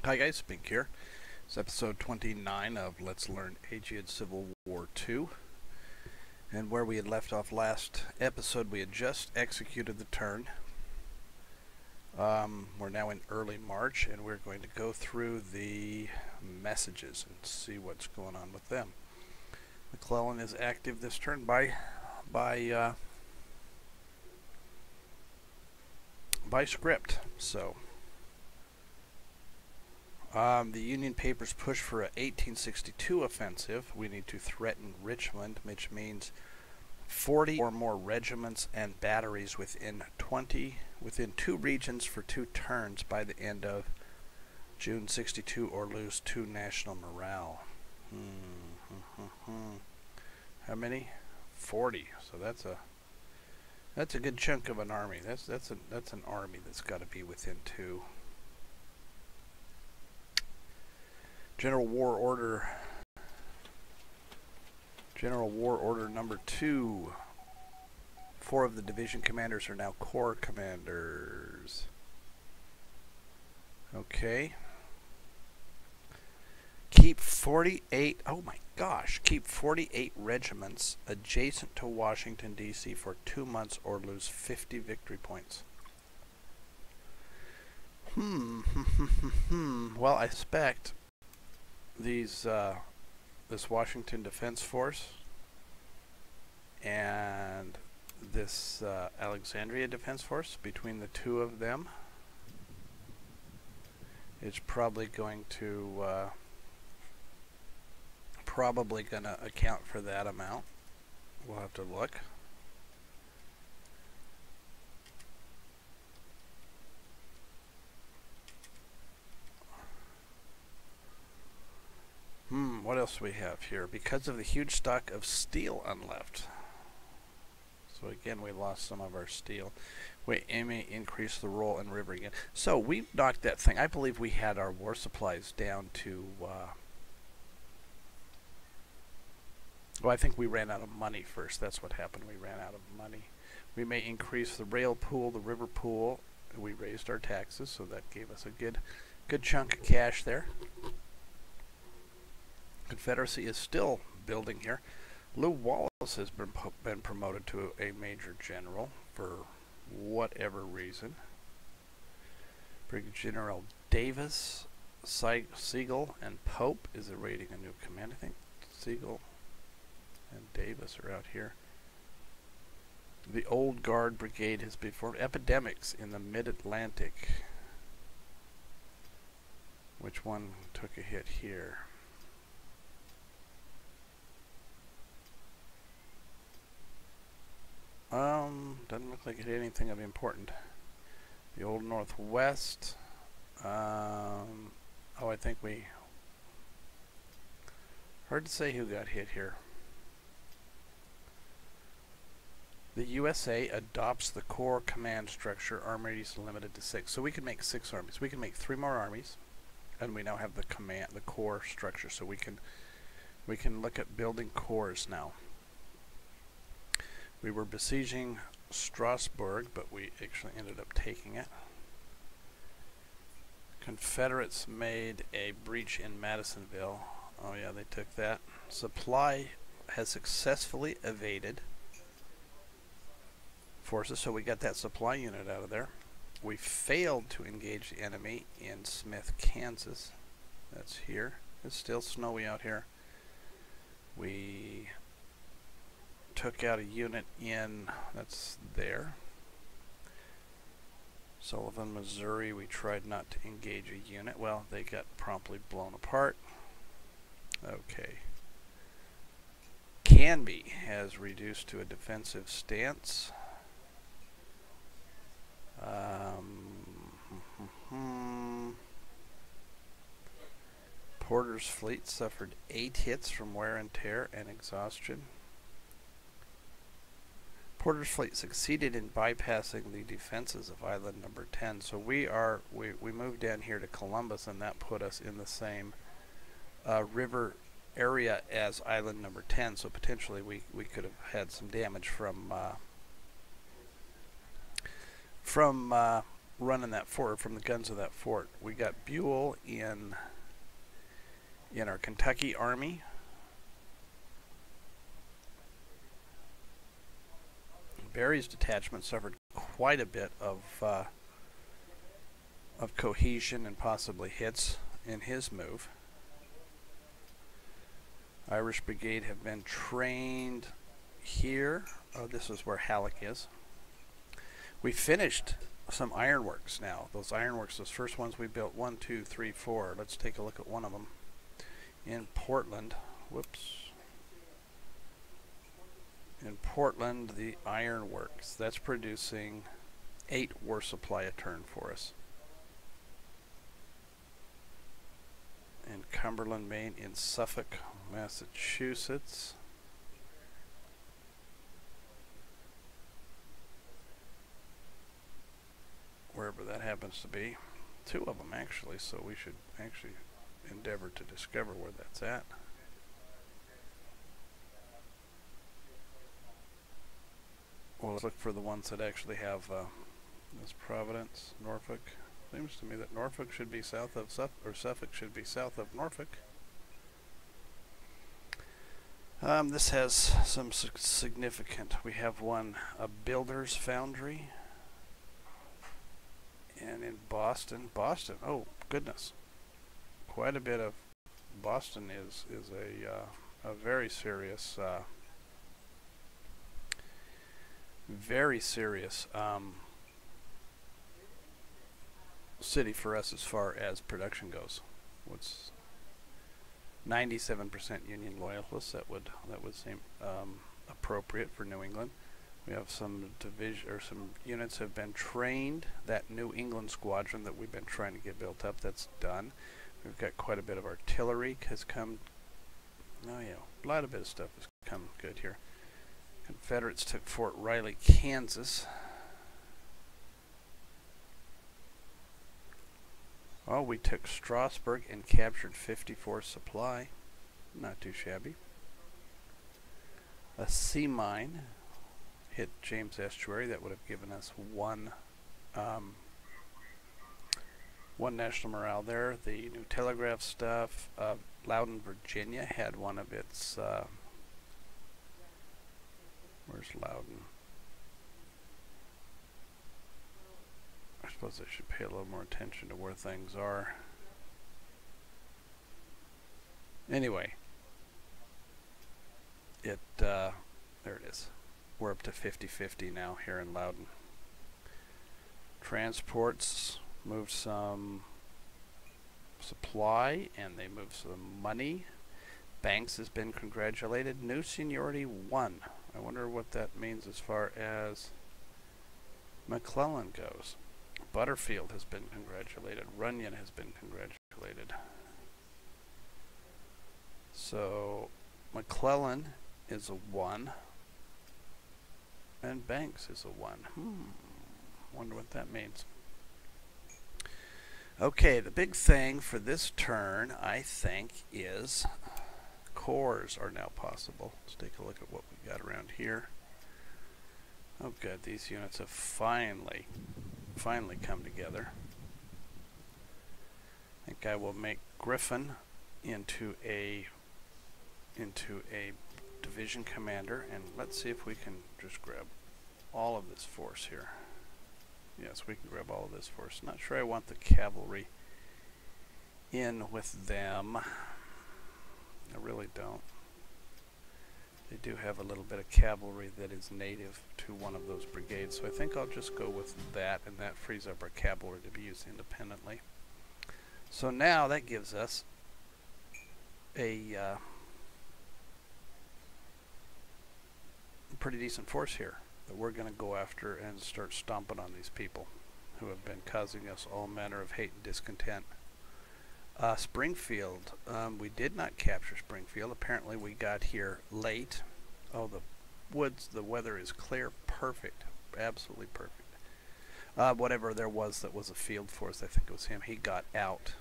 Hi guys, Pink here. It's episode 29 of Let's Learn Ageod Civil War 2. And where we had left off last episode, we had just executed the turn. We're now in early March, and we're going to go through the messages and see what's going on with them. McClellan is active this turn by script, so... the Union papers push for an 1862 offensive. We need to threaten Richmond, which means 40 or more regiments and batteries within 2 regions for 2 turns by the end of June 62, or lose 2 national morale. How many? 40. So that's a good chunk of an army. That's an army that's got to be within 2. General War Order number 2. 4 of the division commanders are now corps commanders. Okay. Keep 48, oh my gosh, keep 48 regiments adjacent to Washington, D.C. for 2 months or lose 50 victory points. Well, I suspect this Washington Defense Force and this Alexandria Defense Force, between the 2 of them, is probably going to account for that amount. We'll have to look. What else do we have here? Because of the huge stock of steel unleft. So again, we lost some of our steel. We may increase the roll and river again. So we knocked that thing. I believe we had our war supplies down to... well, I think we ran out of money first. That's what happened. We ran out of money. We may increase the rail pool, the river pool. We raised our taxes, so that gave us a good chunk of cash there. Confederacy is still building here. Lew Wallace has been promoted to a major general for whatever reason. Brigadier General Davis, Siegel, and Pope is awaiting a new command. I think Siegel and Davis are out here. The Old Guard Brigade has been formed. Epidemics in the Mid-Atlantic. Which one took a hit here? Doesn't look like it had anything of important. The Old Northwest. Oh, I think we... hard to say who got hit here. The USA adopts the Corps command structure. Armies limited to 6. So we can make 6 armies. We can make 3 more armies, and we now have the Corps structure. So we can look at building corps now. We were besieging Strasbourg, but we actually ended up taking it. Confederates made a breach in Madisonville. Oh yeah, they took that. Supply has successfully evaded forces, so we got that supply unit out of there. We failed to engage the enemy in Smith, Kansas. That's here. It's still snowy out here. We took out a unit in, that's there. Sullivan, Missouri, we tried not to engage a unit. Well, they got promptly blown apart. Okay. Canby has reduced to a defensive stance. Porter's fleet suffered 8 hits from wear and tear and exhaustion. Porter's fleet succeeded in bypassing the defenses of Island Number 10. So we moved down here to Columbus, and that put us in the same river area as Island Number 10. So potentially we could have had some damage from running that fort, from the guns of that fort. We got Buell in our Kentucky Army. Barry's detachment suffered quite a bit of cohesion and possibly hits in his move. Irish Brigade have been trained here. Oh, this is where Halleck is. We finished some ironworks now. Those ironworks, those first ones we built, 1, 2, 3, 4. Let's take a look at one of them in Portland. Whoops. In Portland, the ironworks. That's producing 8 war supply a turn for us. In Cumberland, Maine, in Suffolk, Massachusetts. Wherever that happens to be. 2 of them actually, so we should actually endeavor to discover where that's at. Well, let's look for the ones that actually have this Providence, Norfolk. Seems to me that Norfolk should be south of Suffolk should be south of Norfolk. This has some significant. We have one, a builder's foundry, and in Boston. Oh goodness, quite a bit of Boston is a very serious. Very serious city for us as far as production goes. What's 97% Union loyalists? That would seem appropriate for New England. We have some division or some units have been trained. That New England squadron that we've been trying to get built up, that's done. We've got quite a bit of artillery has come. Oh yeah, a lot of bit of stuff has come good here. Confederates took Fort Riley, Kansas. Oh, we took Strasburg and captured 54 supply. Not too shabby. A sea mine hit James Estuary. That would have given us one national morale there. The new telegraph stuff. Loudon, Virginia had one of its... where's Loudon? I suppose I should pay a little more attention to where things are. Anyway, there it is. We're up to 50-50 now here in Loudon. Transports moved some supply and they moved some money. Banks has been congratulated. New seniority 1. I wonder what that means as far as McClellan goes. Butterfield has been congratulated. Runyon has been congratulated. So McClellan is a 1. And Banks is a 1. Wonder what that means. Okay, the big thing for this turn, I think, is cores are now possible. Let's take a look at what we got around here. Oh good, these units have finally come together. I think I will make Griffin into a division commander, and let's see if we can just grab all of this force here. Yes, we can grab all of this force. Not sure I want the cavalry in with them. I really don't. They do have a little bit of cavalry that is native to one of those brigades, so I think I'll just go with that, and that frees up our cavalry to be used independently. So now that gives us a pretty decent force here that we're going to go after and start stomping on these people who have been causing us all manner of hate and discontent. Springfield, we did not capture Springfield. Apparently we got here late. Oh, the woods, the weather is clear. Perfect. Absolutely perfect. Whatever there was that was a field force, I think it was him, he got out.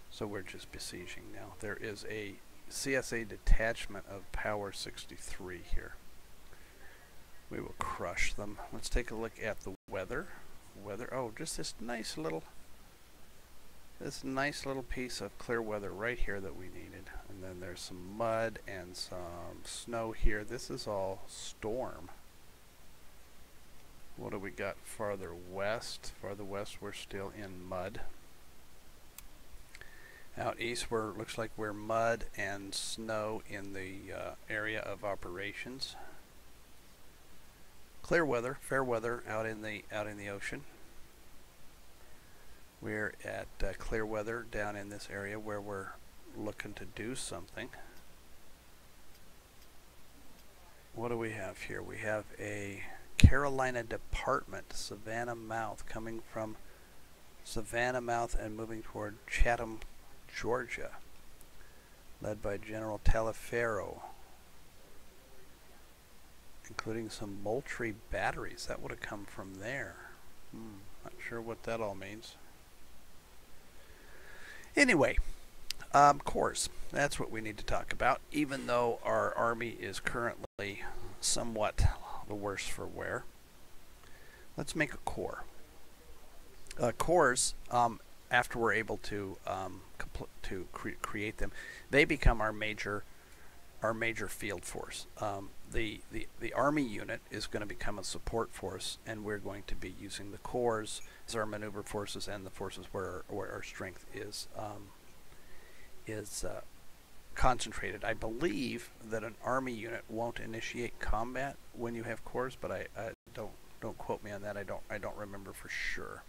So we're just besieging now. There is a CSA detachment of Power 63 here. We will crush them. Let's take a look at the weather. weather. Oh, just this nice little piece of clear weather right here that we needed. And then there's some mud and some snow here. This is all storm. What do we got farther west? Farther west, we're still in mud. Out east, looks like we're mud and snow in the area of operations. Clear weather, fair weather out in the ocean. We're at clear weather down in this area where we're looking to do something. What do we have here? We have a Carolina Department, Savannah Mouth, coming from Savannah Mouth and moving toward Chatham, Georgia, led by General Taliaferro, including some Moultrie batteries. That would have come from there. Not sure what that all means. Anyway, cores. That's what we need to talk about, even though our army is currently somewhat the worse for wear. Let's make a core. Cores, after we're able to create them, they become our major field force. The army unit is going to become a support force, and we're going to be using the cores as our maneuver forces and the forces where our strength is concentrated. I believe that an army unit won't initiate combat when you have cores, but I don't quote me on that. I don't remember for sure.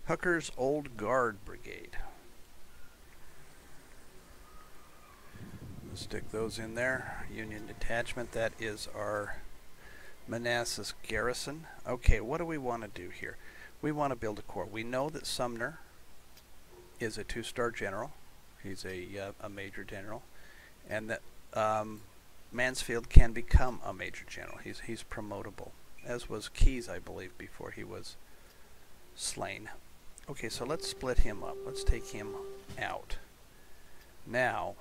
Hooker's Old Guard Brigade. Let's stick those in there. Union Detachment, that is our Manassas Garrison. Okay, what do we want to do here? We want to build a corps. We know that Sumner is a 2-star general. He's a major general. And that Mansfield can become a major general. He's promotable, as was Keyes, I believe, before he was slain. Okay, so let's split him up. Let's take him out. Now,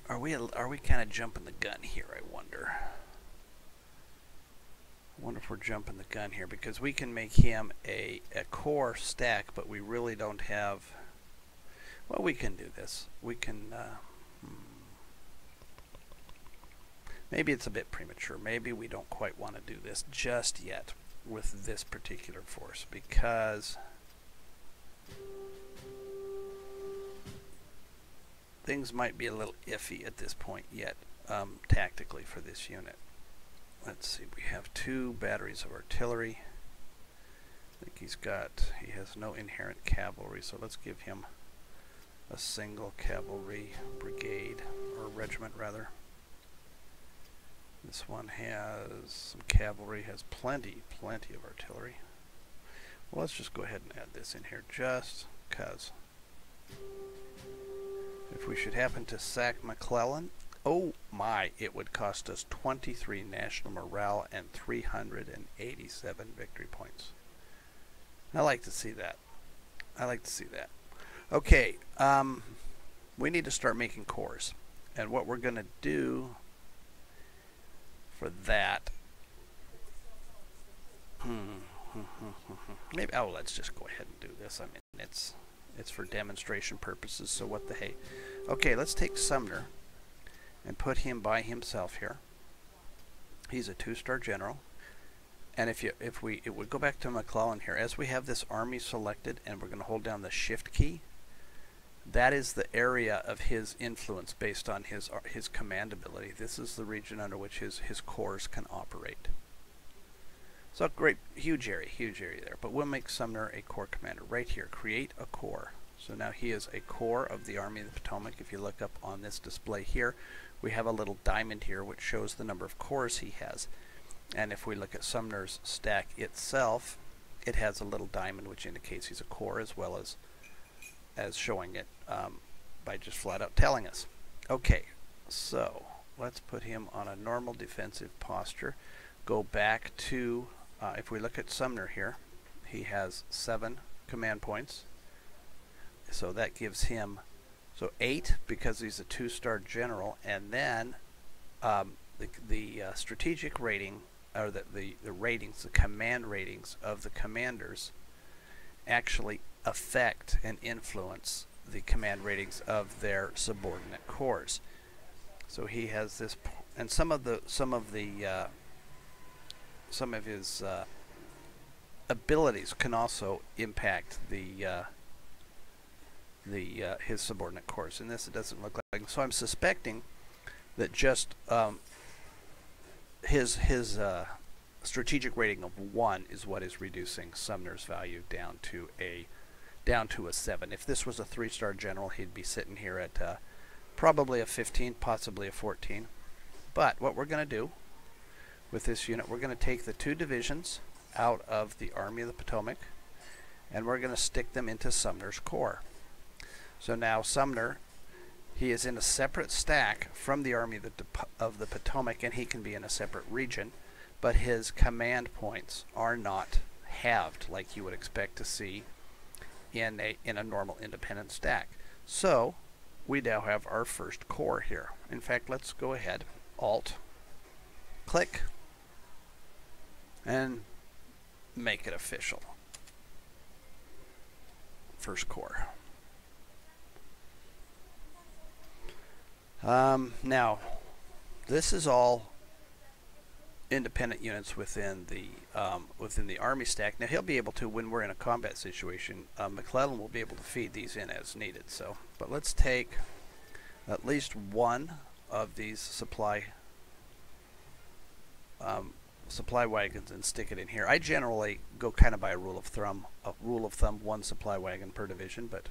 are we kind of jumping the gun here, I wonder? I wonder if we're jumping the gun here, because we can make him a core stack, but we really don't have... Well, we can do this. We can... Maybe it's a bit premature. Maybe we don't quite want to do this just yet with this particular force, because things might be a little iffy at this point yet, tactically for this unit. Let's see, we have 2 batteries of artillery. I think he has no inherent cavalry, so let's give him a single cavalry brigade, or regiment rather. This one has some cavalry, has plenty of artillery. Well, let's just go ahead and add this in here, just because. If we should happen to sack McClellan, oh my, it would cost us 23 national morale and 387 victory points. I like to see that. I like to see that. Okay, we need to start making cores. And what we're going to do for that... Maybe, oh, let's just go ahead and do this. I mean, it's for demonstration purposes, so what the hey. Okay, let's take Sumner and put him by himself here. He's a 2-star general. And if we go back to McClellan here, as we have this army selected and we're going to hold down the shift key, that is the area of his influence based on his command ability. This is the region under which his corps can operate. So great, huge area there. But we'll make Sumner a corps commander right here. Create a corps. So now he is a corps of the Army of the Potomac. If you look up on this display here, we have a little diamond here which shows the number of corps he has. And if we look at Sumner's stack itself, it has a little diamond which indicates he's a corps, as well as showing it by just flat out telling us. Okay, so let's put him on a normal defensive posture. Go back to, if we look at Sumner here, he has 7 command points. So that gives him 8 because he's a 2-star general, and then the strategic rating or the ratings, the command ratings of the commanders actually affect and influence the command ratings of their subordinate corps. So he has this, and some of his abilities can also impact his subordinate corps. In this, it doesn't look like. So I'm suspecting that just his strategic rating of 1 is what is reducing Sumner's value down to a 7. If this was a 3-star general, he'd be sitting here at probably a 15, possibly a 14. But what we're going to do with this unit, we're going to take the 2 divisions out of the Army of the Potomac, and we're going to stick them into Sumner's corps. So now Sumner, he is in a separate stack from the Army of the Potomac, and he can be in a separate region, but his command points are not halved like you would expect to see in a normal independent stack. So we now have our first corps here. In fact, let's go ahead, Alt, click, and make it official. First corps. Now, this is all independent units within the Army stack. Now he'll be able to, when we're in a combat situation, McClellan will be able to feed these in as needed. So, but let's take at least one of these supply wagons and stick it in here. I generally go kind of by a rule of thumb, 1 supply wagon per division. But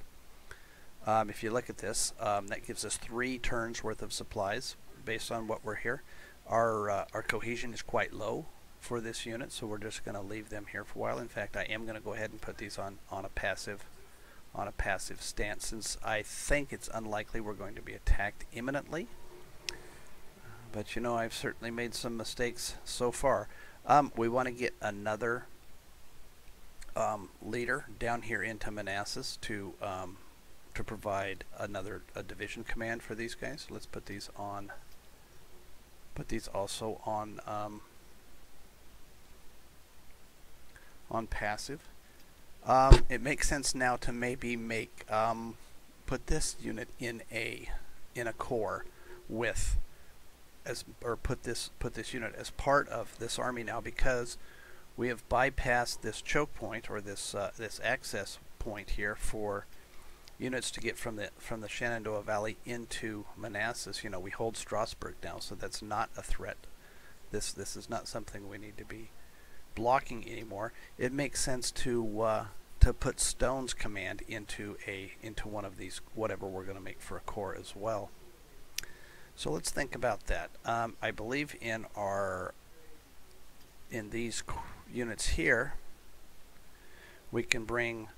if you look at this, that gives us 3 turns worth of supplies based on what we're here. Our cohesion is quite low for this unit, so we're just going to leave them here for a while. In fact, I am going to go ahead and put these on a passive stance, since I think it's unlikely we're going to be attacked imminently. But you know, I've certainly made some mistakes so far. We want to get another leader down here into Manassas to provide a division command for these guys. Let's put these on. Put these also on passive. It makes sense now to maybe put this unit in a corps with put this unit as part of this army now, because we have bypassed this choke point, or this access point here for units to get from the Shenandoah Valley into Manassas. You know, we hold Strasburg now, so that's not a threat. This is not something we need to be blocking anymore. It makes sense to put Stone's command into one of these, whatever we're going to make for a corps as well. So let's think about that. I believe in these units here, we can bring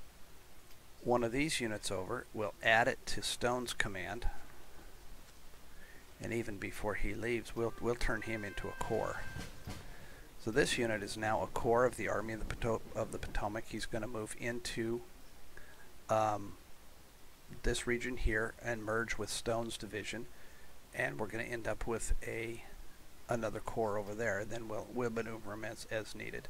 one of these units over. We'll add it to Stone's command, and even before he leaves, we'll turn him into a corps. So this unit is now a corps of the Army of the Potomac. He's going to move into this region here and merge with Stone's division, and we're going to end up with another corps over there, and then we'll maneuver him as needed.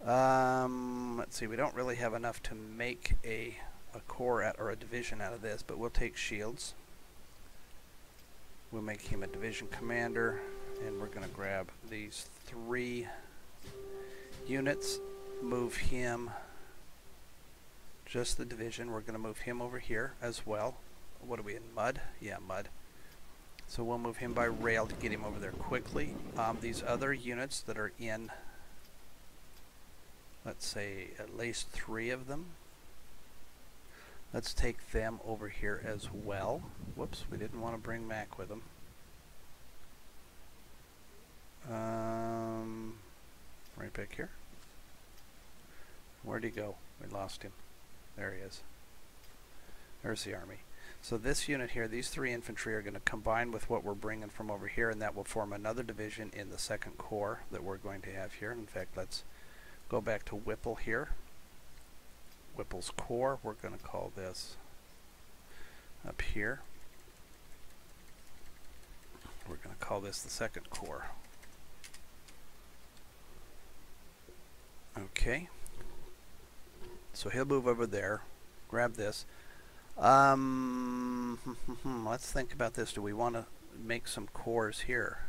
Let's see, we don't really have enough to make a corps or a division out of this, but we'll take Shields. We'll make him a division commander, and we're going to grab these 3 units, move him, just the division. We're going to move him over here as well. What are we in, mud? Yeah, mud. So we'll move him by rail to get him over there quickly. These other units that are in, let's say at least 3 of them, let's take them over here as well. Whoops, we didn't want to bring Mac with them. Right back here. Where'd he go? We lost him. There he is. There's the army. So this unit here, these 3 infantry are going to combine with what we're bringing from over here, and that will form another division in the 2nd Corps that we're going to have here. In fact, let's go back to Whipple here. Whipple's Corps, we're going to call this up here. We're going to call this the 2nd Corps. Okay. So he'll move over there, grab this. Let's think about this. Do we want to make some cores here?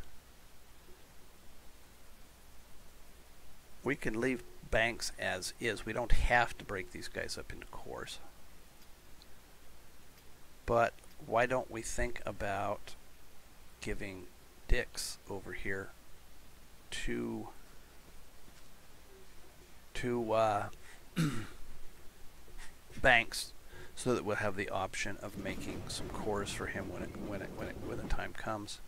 We can leave banks as is. We don't have to break these guys up into cores. But why don't we think about giving Dix over here two banks, so that we'll have the option of making some cores for him when the time comes.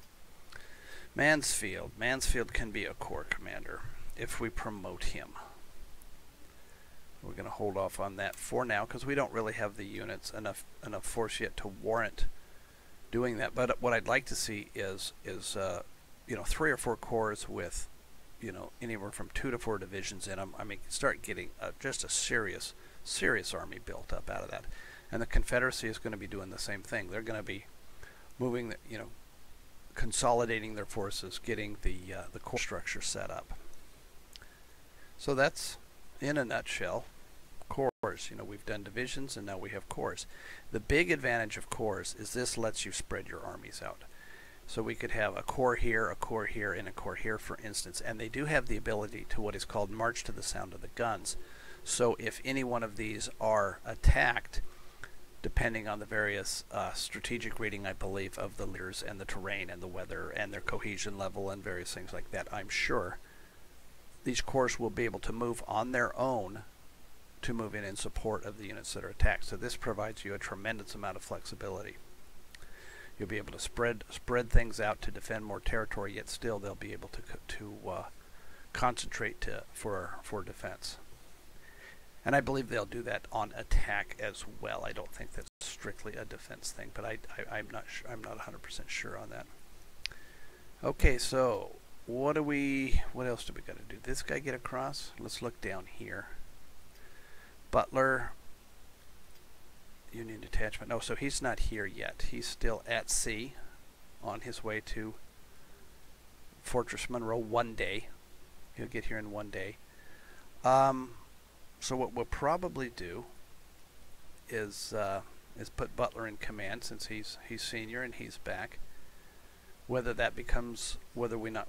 Mansfield. Mansfield can be a corps commander if we promote him. We're going to hold off on that for now because we don't really have the units enough force yet to warrant doing that. But what I'd like to see is 3 or 4 corps with anywhere from 2 to 4 divisions in them. I mean, start getting just a serious army built up out of that. And the Confederacy is going to be doing the same thing. They're going to be moving, consolidating their forces, getting the corps structure set up. So that's, in a nutshell, corps. We've done divisions and now we have corps. The big advantage of corps is this lets you spread your armies out. So we could have a corps here, and a corps here, for instance. And they do have the ability to what is called march to the sound of the guns. So if any one of these are attacked, depending on the various strategic reading, I believe, of the leaders and the terrain and the weather and their cohesion level and various things like that, I'm sure these corps will be able to move on their own to move in support of the units that are attacked. So this provides you a tremendous amount of flexibility. You'll be able to spread things out to defend more territory, yet still they'll be able to concentrate for defense. And I believe they'll do that on attack as well. I don't think that's strictly a defense thing, but I'm not 100% sure on that. Okay, so what else do we got to do? This guy get across? Let's look down here. Butler, Union Detachment. No, so he's not here yet. He's still at sea on his way to Fortress Monroe one day. He'll get here in one day. So what we'll probably do is put Butler in command, since he's senior and he's back. Whether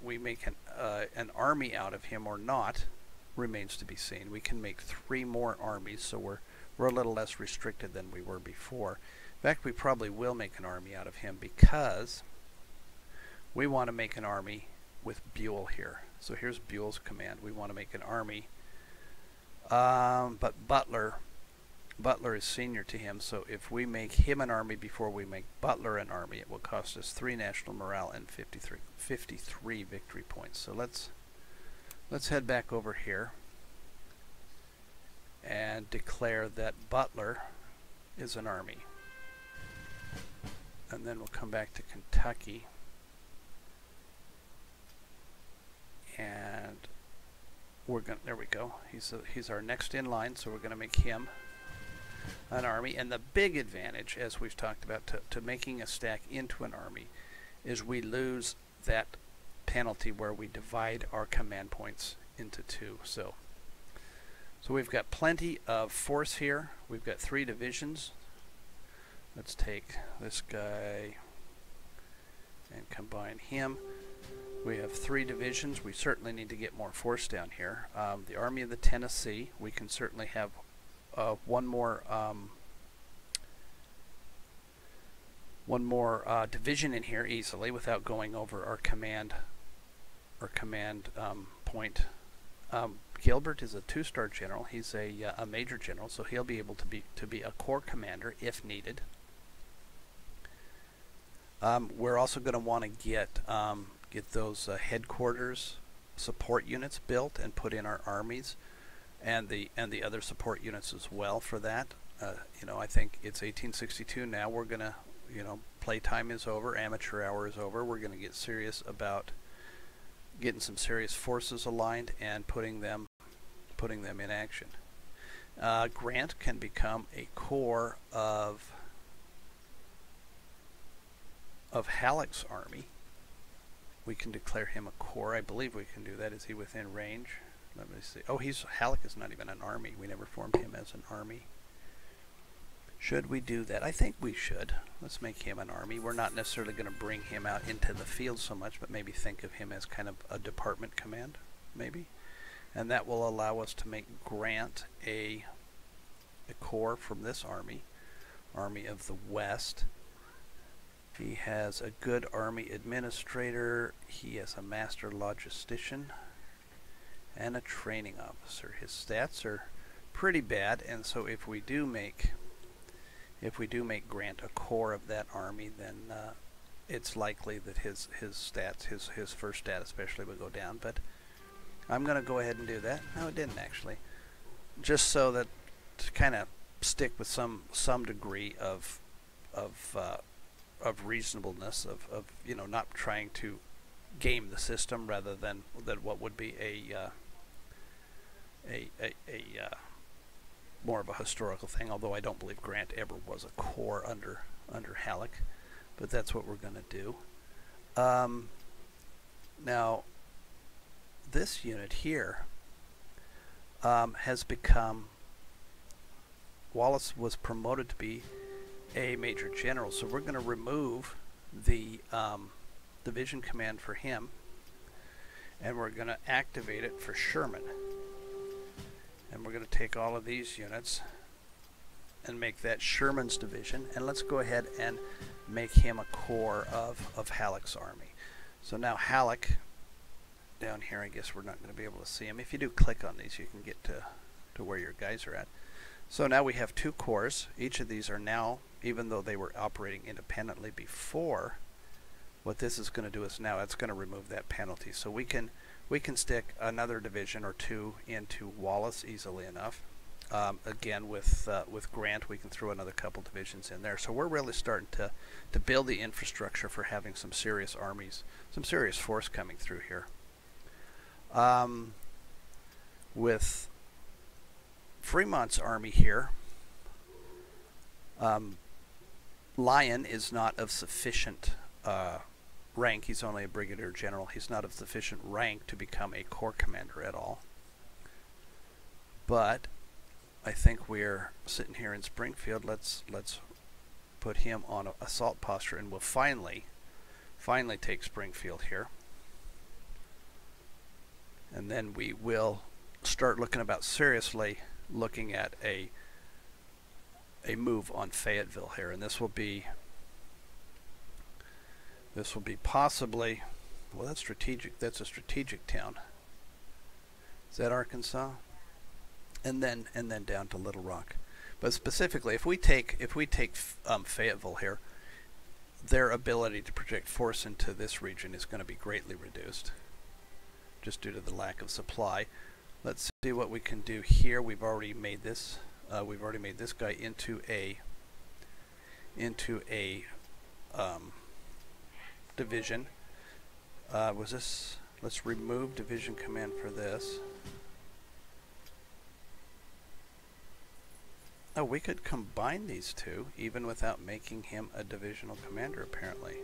we make an army out of him or not remains to be seen. We can make 3 more armies, so we're a little less restricted than we were before. In fact, we probably will make an army out of him because we want to make an army with Buell here. So here's Buell's command. We want to make an army, but Butler is senior to him, so if we make him an army before we make Butler an army, it will cost us 3 national morale and 53 victory points. So let's head back over here and declare that Butler is an army. And then we'll come back to Kentucky. And there we go. He's our next in line, so we're going to make him an army. And the big advantage, as we've talked about, to making a stack into an army is we lose that penalty where we divide our command points into 2. So we've got plenty of force here. We've got 3 divisions. Let's take this guy and combine him. We have 3 divisions. We certainly need to get more force down here. The Army of the Tennessee, we can certainly have one more division in here easily without going over our command point. Gilbert is a 2-star general. He's a major general, so he'll be able to be a corps commander if needed. We're also going to want to get those headquarters support units built and put in our armies, and the other support units as well for that. I think it's 1862 now. We're gonna, playtime is over, amateur hour is over. We're gonna get serious about getting some serious forces aligned and putting them in action. Grant can become a corps of Halleck's army. We can declare him a corps. I believe we can do that. Is he within range? Let me see. Oh, Halleck is not even an army. We never formed him as an army. Should we do that? I think we should. Let's make him an army. We're not necessarily going to bring him out into the field so much, but maybe think of him as kind of a department command, maybe. And that will allow us to make Grant a corps from this army, Army of the West. He has a good army administrator. He has a master logistician and a training officer. His stats are pretty bad, and so if we do make Grant a corps of that army, then it's likely that his stats, his first stat especially, would go down. But I'm going to go ahead and do that. No, it didn't actually. Just so that to kind of stick with some degree of reasonableness, of you know, not trying to game the system rather than what would be a more of a historical thing. Although I don't believe Grant ever was a corps under Halleck, but that's what we're going to do. Now, this unit here has become. Wallace was promoted to be a major general, so we're going to remove the division command for him, and we're going to activate it for Sherman. And we're going to take all of these units and make that Sherman's division, and let's go ahead and make him a corps of Halleck's army. So now Halleck, down here, I guess we're not going to be able to see him. If you do click on these, you can get to where your guys are at. So now we have two corps. Each of these are now, even though they were operating independently before, what this is going to do is now it's going to remove that penalty. So we can stick another division or two into Wallace easily enough. Again, with Grant, we can throw another couple divisions in there. So we're really starting to build the infrastructure for having some serious armies, some serious force coming through here. With Fremont's army here, Lyon is not of sufficient rank. He's only a brigadier general. He's not of sufficient rank to become a corps commander at all. But I think we're sitting here in Springfield. Let's put him on an assault posture, and we'll finally take Springfield here. And then we will start looking about seriously looking at a move on Fayetteville here, and this will be possibly, well, that's strategic. That's a strategic town. Is that Arkansas? And then down to Little Rock. But specifically, if we take Fayetteville here, their ability to project force into this region is going to be greatly reduced, just due to the lack of supply. Let's see what we can do here. We've already made this. We've already made this guy into a division. Was this? Let's remove division command for this. Oh, we could combine these two even without making him a divisional commander, apparently.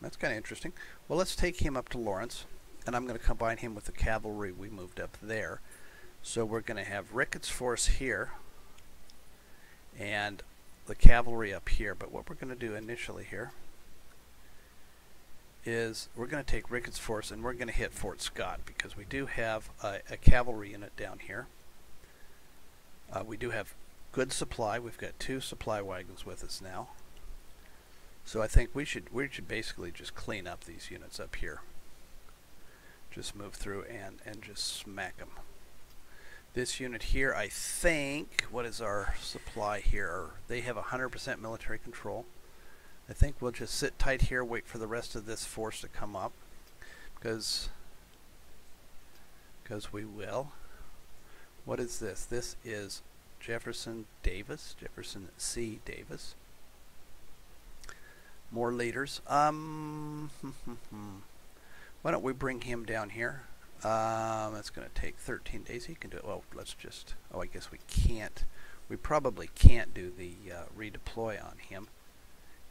That's kind of interesting. Well, let's take him up to Lawrence, and I'm going to combine him with the cavalry we moved up there. So we're going to have Ricketts' force here and the cavalry up here. But what we're going to do initially here is we're going to take Ricketts' force and we're going to hit Fort Scott, because we do have a cavalry unit down here. We do have good supply. We've got 2 supply wagons with us now. So I think we should basically just clean up these units up here. Just move through and just smack them. This unit here, I think, what is our supply here? They have 100% military control. I think we'll just sit tight here, wait for the rest of this force to come up, because we will. What is this? This is Jefferson C. Davis. More leaders. Why don't we bring him down here? That's going to take 13 days. He can do it. Well, let's just. Oh, I guess we can't. We probably can't do the redeploy on him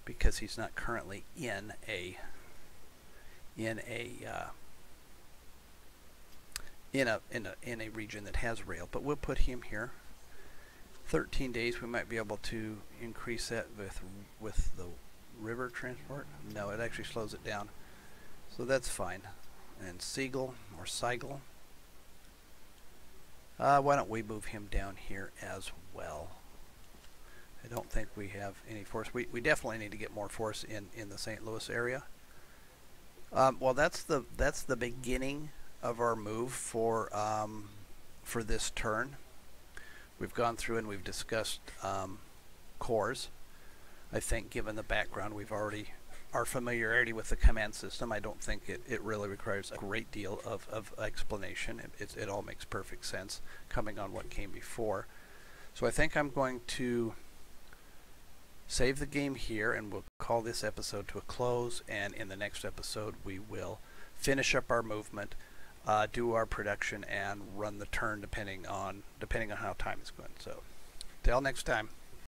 because he's not currently in a in a region that has rail. But we'll put him here. 13 days. We might be able to increase that with the river transport. No, it actually slows it down. So that's fine. And Siegel or Seigel. Why don't we move him down here as well? I don't think we have any force. We definitely need to get more force in the St. Louis area. Well, that's the beginning of our move for this turn. We've gone through and we've discussed cores. I think given the background, our familiarity with the command system, I don't think it really requires a great deal of explanation. It all makes perfect sense coming on what came before. So I think I'm going to save the game here, and we'll call this episode to a close, and in the next episode we will finish up our movement, do our production, and run the turn depending on how time is going. So till next time.